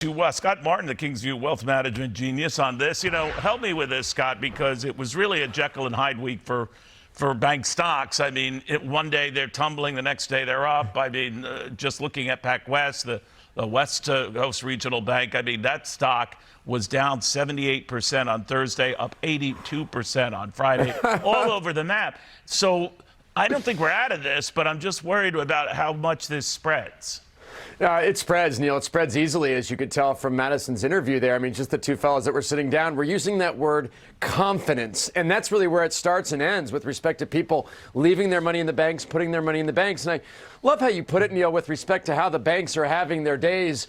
To Scott Martin, the Kingsview wealth management genius, on this. Help me with this, Scott, because it was really a Jekyll and Hyde week for bank stocks. I mean, one day they're tumbling, the next day they're up. I mean, just looking at PacWest, the West Coast Regional Bank, I mean, that stock was down 78% on Thursday, up 82% on Friday, all over the map. So I don't think we're out of this, but I'm just worried about how much this spreads. It spreads, Neil. It spreads easily, as you could tell from Madison's interview there. I mean, just the two fellows that were sitting down. We're using that word confidence, and that's really where it starts and ends with respect to people leaving their money in the banks, putting their money in the banks. And I love how you put it, Neil, with respect to how the banks are having their days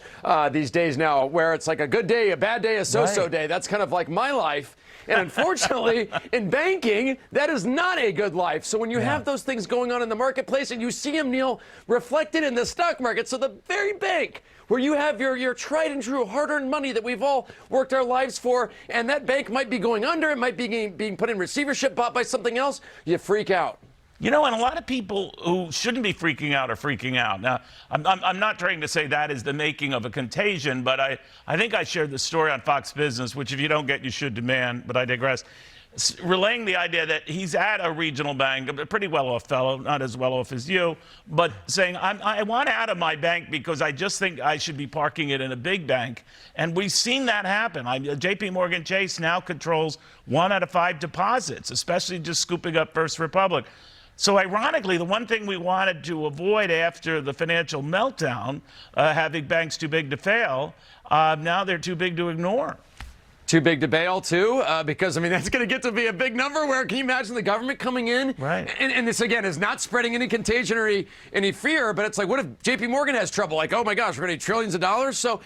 these days now, where it's like a good day, a bad day, a so-so day. That's kind of like my life. And unfortunately, in banking, that is not a good life. So when you have those things going on in the marketplace and you see them, Neil, reflected in the stock market, so the very bank where you have your tried and true hard-earned money that we've all worked our lives for, and that bank might be going under, it might be being put in receivership, bought by something else, you freak out. And a lot of people who shouldn't be freaking out are freaking out. Now, I'm not trying to say that is the making of a contagion, but I think I shared the story on Fox Business, which if you don't get, you should demand, but I digress, relaying the idea that he's at a regional bank, a pretty well-off fellow, not as well-off as you, but saying, I want out of my bank because I just think I should be parking it in a big bank. And we've seen that happen. JP Morgan Chase now controls 1 out of 5 deposits, especially just scooping up First Republic. So ironically, the one thing we wanted to avoid after the financial meltdown, having banks too big to fail, now they're too big to ignore. Too big to bail, too, because, I mean, that's going to get to be a big number where, can you imagine the government coming in? Right. And this, again, is not spreading any contagion or any fear, but it's like, what if JP Morgan has trouble? Like, oh, my gosh, we're going to need trillions of dollars? So,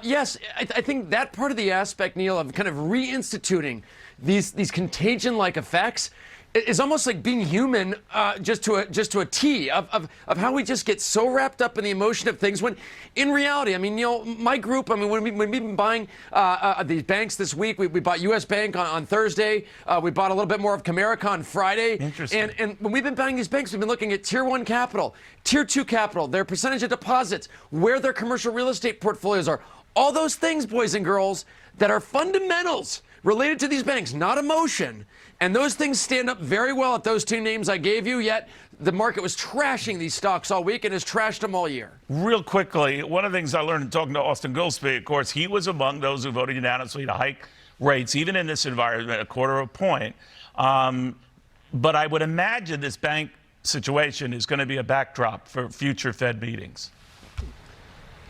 yes, I think that part of the aspect, Neil, of kind of reinstituting these contagion-like effects is almost like being human, just to a T of how we just get so wrapped up in the emotion of things when in reality, I mean, Neil, my group, I mean, when we've been buying these banks this week, we bought U.S. Bank on Thursday. We bought a little bit more of Comerica on Friday. Interesting. And when we've been buying these banks, we've been looking at Tier 1 capital, Tier 2 capital, their percentage of deposits, where their commercial real estate portfolios are. All those things, boys and girls, that are fundamentals related to these banks, not emotion. And those things stand up very well at those two names I gave you, yet the market was trashing these stocks all week and has trashed them all year. Real quickly, one of the things I learned in talking to Austin Gillespie, of course, he was among those who voted unanimously to hike rates, even in this environment, 1/4 point. But I would imagine this bank situation is going to be a backdrop for future Fed meetings.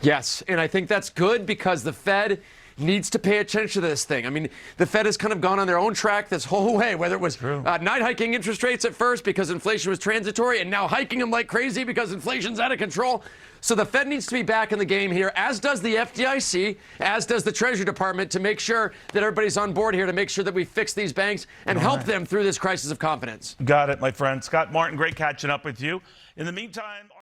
Yes, and I think that's good because the Fed needs to pay attention to this thing. I mean, the Fed has kind of gone on their own track this whole way, whether it was not hiking interest rates at first because inflation was transitory and now hiking them like crazy because inflation's out of control. So the Fed needs to be back in the game here, as does the FDIC, as does the Treasury Department, to make sure that everybody's on board here to make sure that we fix these banks and help them through this crisis of confidence. Got it, my friend. Scott Martin, great catching up with you. In the meantime...